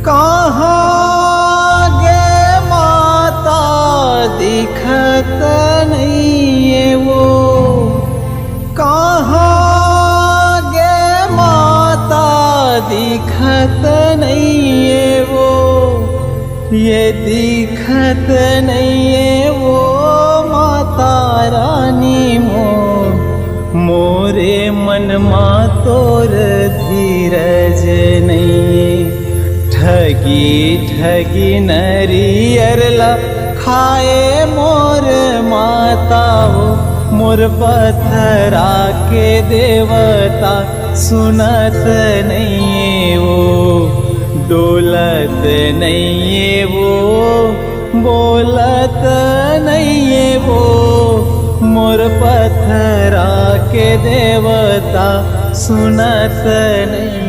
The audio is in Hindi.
कहाँ गे माता दिखत नहीं है वो, कहाँ गे माता दिखत नहीं है वो, ये दिखत नहीं है वो माता रानी मोरे मन मा तोर धीरज नहीं। ठगी ठगी नरियरला खाए मोर माता हो, मोर पत्थरा के देवता सुनत नहीं वो, डोलत नहीं वो, बोलत नहीं वो, मोर पत्थरा के देवता सुनत नहीं।